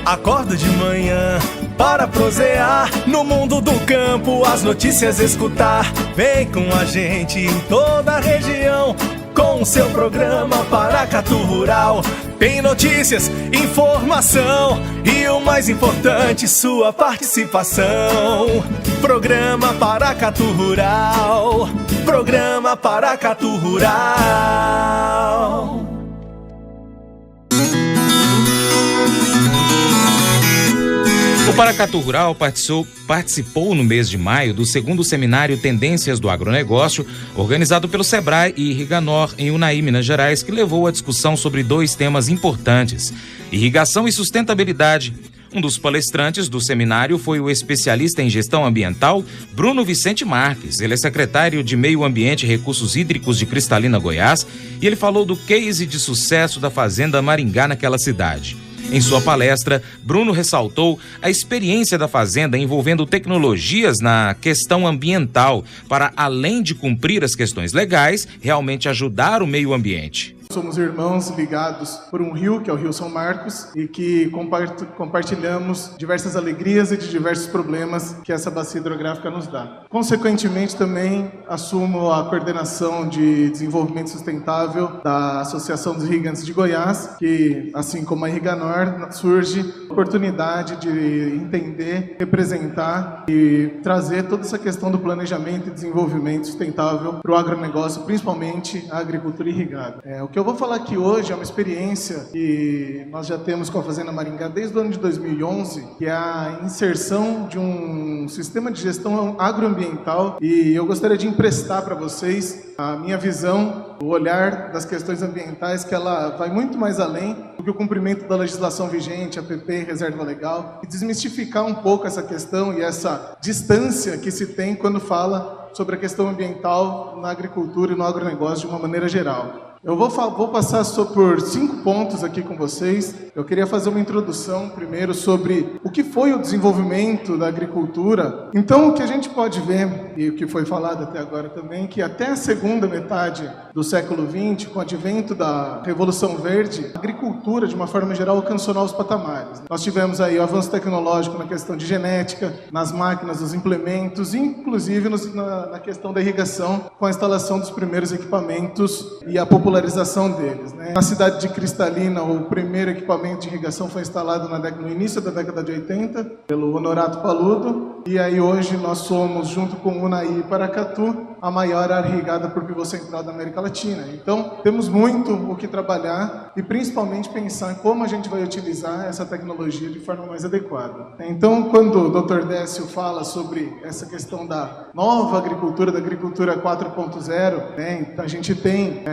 Acordo de manhã para prosear no mundo do campo, as notícias escutar. Vem com a gente em toda a região com o seu programa Paracatu Rural. Tem notícias, informação e o mais importante, sua participação. Programa Paracatu Rural. Programa Paracatu Rural. O Paracatu Rural participou no mês de maio do 2º Seminário Tendências do Agronegócio, organizado pelo Sebrae e Irriganor em Unai, Minas Gerais, que levou a discussão sobre 2 temas importantes: irrigação e sustentabilidade. Um dos palestrantes do seminário foi o especialista em gestão ambiental, Bruno Vicente Marques. Ele é secretário de Meio Ambiente e Recursos Hídricos de Cristalina, Goiás, e ele falou do case de sucesso da Fazenda Maringá naquela cidade. Em sua palestra, Bruno ressaltou a experiência da fazenda envolvendo tecnologias na questão ambiental para, além de cumprir as questões legais, realmente ajudar o meio ambiente. Somos irmãos ligados por um rio, que é o Rio São Marcos, e que compartilhamos diversas alegrias e de diversos problemas que essa bacia hidrográfica nos dá. Consequentemente, também assumo a coordenação de desenvolvimento sustentável da Associação dos Irrigantes de Goiás, que, assim como a Irriganor, surge a oportunidade de entender, representar e trazer toda essa questão do planejamento e desenvolvimento sustentável para o agronegócio, principalmente a agricultura irrigada. O que eu vou falar aqui hoje é uma experiência que nós já temos com a Fazenda Maringá desde o ano de 2011, que é a inserção de um sistema de gestão agroambiental, e eu gostaria de emprestar para vocês a minha visão, o olhar das questões ambientais, que ela vai muito mais além do que o cumprimento da legislação vigente, APP e reserva legal, e desmistificar um pouco essa questão e essa distância que se tem quando fala sobre a questão ambiental na agricultura e no agronegócio de uma maneira geral. Eu vou passar por 5 pontos aqui com vocês. Eu queria fazer uma introdução primeiro sobre o que foi o desenvolvimento da agricultura. Então, o que a gente pode ver, e o que foi falado até agora também, que até a segunda metade do século XX, com o advento da Revolução Verde, a agricultura, de uma forma geral, alcançou novos patamares. Nós tivemos aí o avanço tecnológico na questão de genética, nas máquinas, nos implementos, inclusive na questão da irrigação, com a instalação dos primeiros equipamentos e a popularização deles, né? Na cidade de Cristalina, o primeiro equipamento de irrigação foi instalado no início da década de 80, pelo Honorato Paludo, e aí hoje nós somos, junto com Unai e Paracatu, a maior área irrigada por pivô central da América Latina. Então, temos muito o que trabalhar e principalmente pensar em como a gente vai utilizar essa tecnologia de forma mais adequada. Então, quando o Dr. Décio fala sobre essa questão da nova agricultura, da agricultura 4.0, né, a gente tem,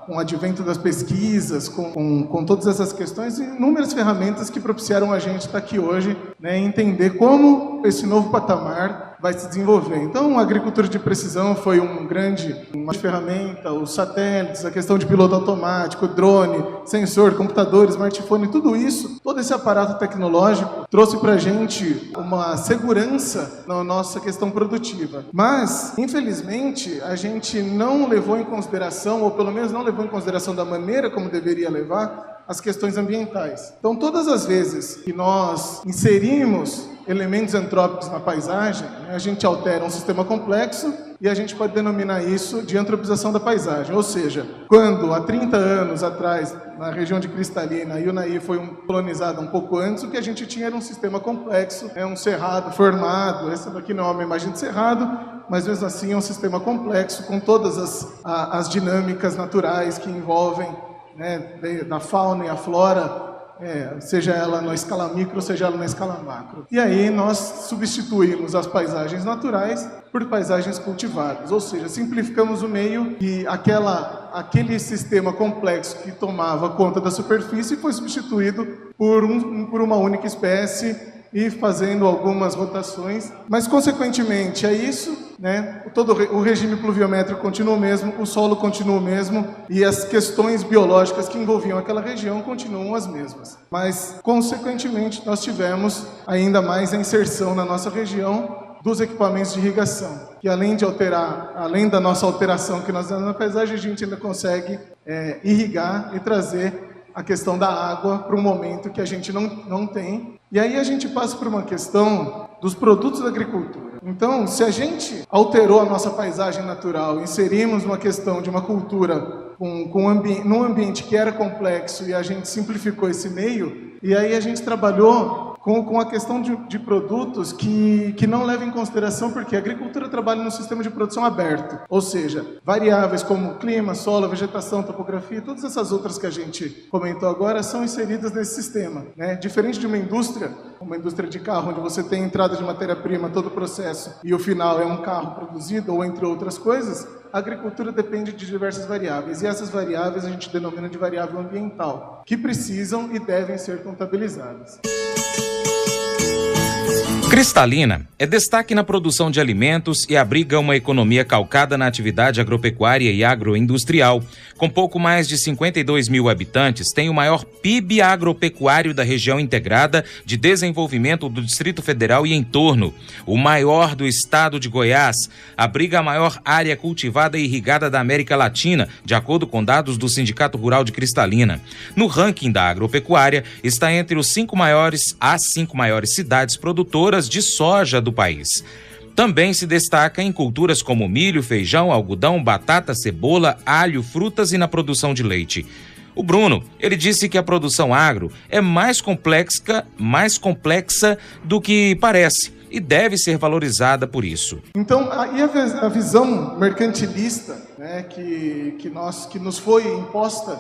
com o advento das pesquisas, com todas essas questões, inúmeras ferramentas que propiciaram a gente estar aqui hoje, né, entender como esse novo patamar vai se desenvolver. Então, a agricultura de precisão foi uma ferramenta, os satélites, a questão de piloto automático, drone, sensor, computador, smartphone, tudo isso, todo esse aparato tecnológico trouxe para a gente uma segurança na nossa questão produtiva. Mas, infelizmente, a gente não levou em consideração, ou pelo menos não levou em consideração da maneira como deveria levar, as questões ambientais. Então, todas as vezes que nós inserimos elementos antrópicos na paisagem, a gente altera um sistema complexo e a gente pode denominar isso de antropização da paisagem. Ou seja, quando há 30 anos atrás, na região de Cristalina, a Unai foi colonizada um pouco antes, o que a gente tinha era um sistema complexo, um cerrado formado. Essa daqui não é uma imagem de cerrado, mas mesmo assim é um sistema complexo com todas as dinâmicas naturais que envolvem, né, da fauna e a flora, seja ela na escala micro, seja ela na escala macro. E aí nós substituímos as paisagens naturais por paisagens cultivadas, ou seja, simplificamos o meio e aquele sistema complexo que tomava conta da superfície foi substituído por uma única espécie e fazendo algumas rotações, mas consequentemente é isso, né? Todo o regime pluviométrico continua o mesmo, o solo continua o mesmo e as questões biológicas que envolviam aquela região continuam as mesmas. Mas, consequentemente, nós tivemos ainda mais a inserção na nossa região dos equipamentos de irrigação, que além da nossa alteração que nós damos na paisagem, a gente ainda consegue irrigar e trazer a questão da água para um momento que a gente não tem. E aí a gente passa por uma questão dos produtos da agricultura. Então, se a gente alterou a nossa paisagem natural, inserimos uma questão de uma cultura num ambiente que era complexo e a gente simplificou esse meio, e aí a gente trabalhou com a questão de produtos que não levam em consideração, porque a agricultura trabalha num sistema de produção aberto, ou seja, variáveis como clima, solo, vegetação, topografia, todas essas outras que a gente comentou agora são inseridas nesse sistema, né? Diferente de uma indústria de carro, onde você tem entrada de matéria-prima, todo o processo, e o final é um carro produzido, ou entre outras coisas, a agricultura depende de diversas variáveis, e essas variáveis a gente denomina de variável ambiental, que precisam e devem ser contabilizadas. Cristalina é destaque na produção de alimentos e abriga uma economia calcada na atividade agropecuária e agroindustrial. Com pouco mais de 52 mil habitantes, tem o maior PIB agropecuário da região integrada de desenvolvimento do Distrito Federal e entorno. O maior do estado de Goiás, abriga a maior área cultivada e irrigada da América Latina, de acordo com dados do Sindicato Rural de Cristalina. No ranking da agropecuária, está entre as 5 maiores cidades produtoras de soja do país. Também se destaca em culturas como milho, feijão, algodão, batata, cebola, alho, frutas e na produção de leite. O Bruno, ele disse que a produção agro é mais complexa do que parece e deve ser valorizada por isso. Então, aí a visão mercantilista, né, que nos foi imposta,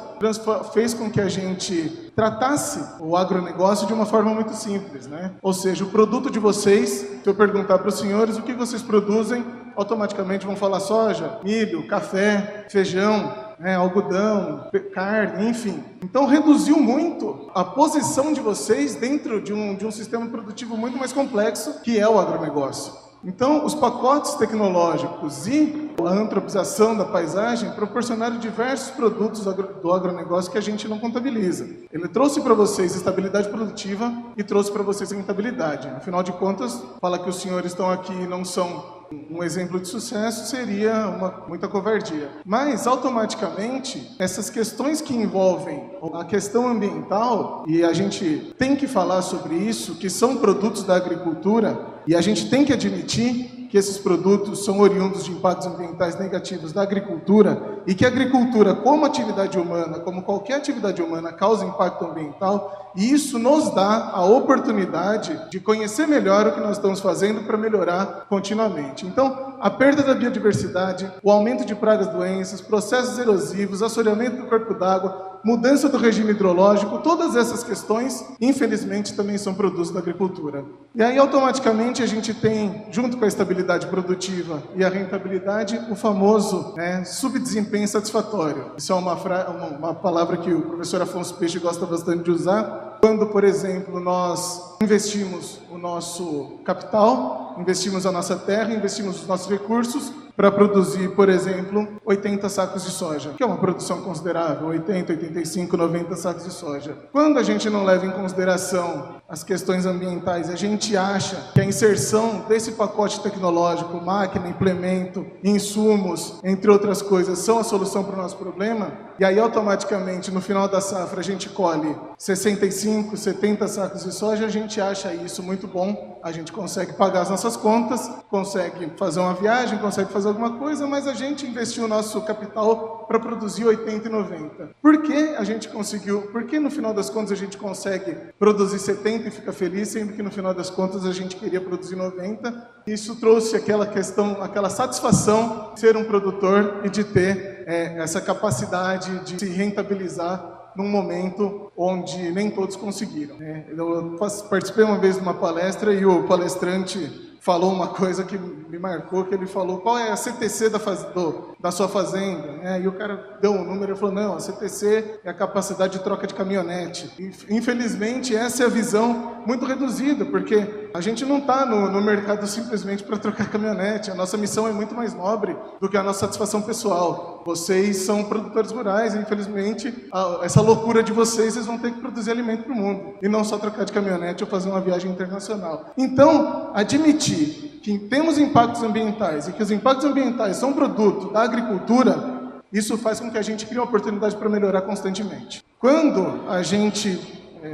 fez com que a gente tratasse o agronegócio de uma forma muito simples, né? Ou seja, o produto de vocês, se eu perguntar para os senhores o que vocês produzem, automaticamente vão falar soja, milho, café, feijão, algodão, carne, enfim. Então reduziu muito a posição de vocês dentro de um sistema produtivo muito mais complexo, que é o agronegócio. Então, os pacotes tecnológicos e a antropização da paisagem proporcionaram diversos produtos do agronegócio que a gente não contabiliza. Ele trouxe para vocês estabilidade produtiva e trouxe para vocês rentabilidade. Afinal de contas, falar que os senhores estão aqui e não são um exemplo de sucesso seria muita covardia. Mas, automaticamente, essas questões que envolvem a questão ambiental, e a gente tem que falar sobre isso, que são produtos da agricultura, e a gente tem que admitir que esses produtos são oriundos de impactos ambientais negativos da agricultura, e que a agricultura, como atividade humana, como qualquer atividade humana, causa impacto ambiental, e isso nos dá a oportunidade de conhecer melhor o que nós estamos fazendo para melhorar continuamente. Então, a perda da biodiversidade, o aumento de pragas, doenças, processos erosivos, assoreamento do corpo d'água, mudança do regime hidrológico, todas essas questões, infelizmente, também são produtos da agricultura. E aí, automaticamente, a gente tem, junto com a estabilidade produtiva e a rentabilidade, o famoso subdesempenho satisfatório. Isso é uma palavra que o professor Afonso Peixe gosta bastante de usar. Quando, por exemplo, nós investimos o nosso capital, investimos a nossa terra, investimos os nossos recursos para produzir, por exemplo, 80 sacos de soja, que é uma produção considerável, 80, 85, 90 sacos de soja. Quando a gente não leva em consideração as questões ambientais, a gente acha que a inserção desse pacote tecnológico, máquina, implemento, insumos, entre outras coisas, são a solução para o nosso problema, e aí automaticamente no final da safra a gente colhe 65, 70 sacos de soja, a gente acha isso muito bom, a gente consegue pagar as nossas contas, consegue fazer uma viagem, consegue fazer alguma coisa, mas a gente investiu o nosso capital para produzir 80 e 90. Por que a gente conseguiu? Por que no final das contas a gente consegue produzir 70 e fica feliz, sendo que no final das contas a gente queria produzir 90? Isso trouxe aquela questão, aquela satisfação de ser um produtor e de ter essa capacidade de se rentabilizar num momento onde nem todos conseguiram. Eu participei uma vez de uma palestra e o palestrante falou uma coisa que me marcou, que ele falou, qual é a CTC da sua fazenda? E o cara deu um número e falou, não, a CTC é a capacidade de troca de caminhonete. E, infelizmente, essa é a visão muito reduzida, porque a gente não está no mercado simplesmente para trocar caminhonete, a nossa missão é muito mais nobre do que a nossa satisfação pessoal. Vocês são produtores rurais e, infelizmente, essa loucura de vocês vão ter que produzir alimento para o mundo, e não só trocar de caminhonete ou fazer uma viagem internacional. Então, admitir que temos impactos ambientais e que os impactos ambientais são produto da agricultura, isso faz com que a gente crie uma oportunidade para melhorar constantemente. Quando a gente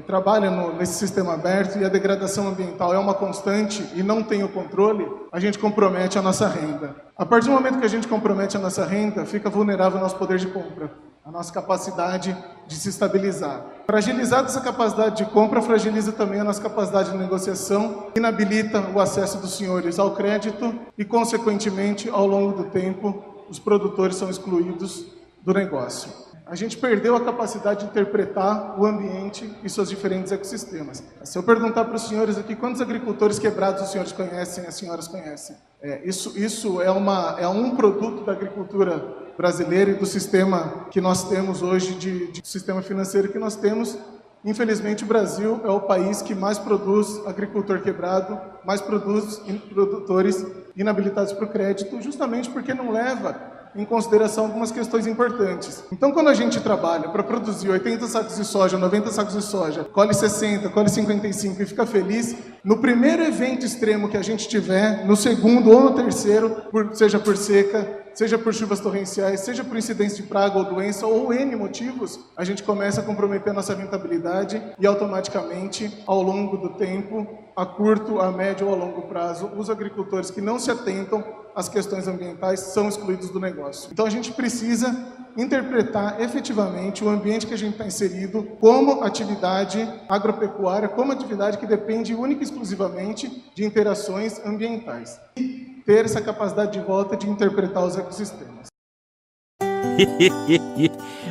trabalha nesse sistema aberto e a degradação ambiental é uma constante e não tem o controle, a gente compromete a nossa renda. A partir do momento que a gente compromete a nossa renda, fica vulnerável o nosso poder de compra, a nossa capacidade de se estabilizar. Fragilizada essa capacidade de compra, fragiliza também a nossa capacidade de negociação, inabilita o acesso dos senhores ao crédito e, consequentemente, ao longo do tempo, os produtores são excluídos do negócio. A gente perdeu a capacidade de interpretar o ambiente e seus diferentes ecossistemas. Se eu perguntar para os senhores aqui quantos agricultores quebrados os senhores conhecem, as senhoras conhecem, isso é um produto da agricultura brasileira e do sistema que nós temos hoje, de sistema financeiro que nós temos. Infelizmente, o Brasil é o país que mais produz agricultor quebrado, mais produz produtores inabilitados para o crédito, justamente porque não leva em consideração algumas questões importantes. Então, quando a gente trabalha para produzir 80 sacos de soja, 90 sacos de soja, colhe 60, colhe 55 e fica feliz, no primeiro evento extremo que a gente tiver, no segundo ou no terceiro, seja por seca, seja por chuvas torrenciais, seja por incidência de praga ou doença, ou N motivos, a gente começa a comprometer a nossa rentabilidade e automaticamente, ao longo do tempo, a curto, a médio ou a longo prazo, os agricultores que não se atentam às questões ambientais são excluídos do negócio. Então a gente precisa interpretar efetivamente o ambiente que a gente está inserido como atividade agropecuária, como atividade que depende única e exclusivamente de interações ambientais. E ter essa capacidade de volta de interpretar os ecossistemas.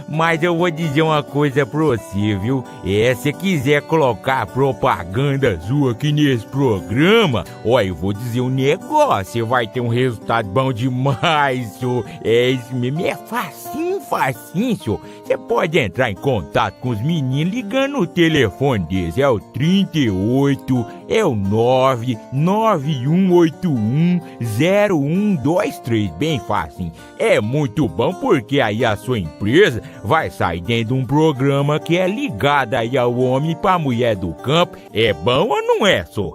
Mas eu vou dizer uma coisa pra você, viu? Se quiser colocar propaganda sua aqui nesse programa, eu vou dizer um negócio, você vai ter um resultado bom demais, senhor. Isso mesmo, é facinho, senhor. Você pode entrar em contato com os meninos ligando o telefone deles, é o 38, é o 991810123, bem facinho. É muito bom porque aí a sua empresa vai sair dentro de um programa que é ligado aí ao homem para a mulher do campo. É bom ou não é, só?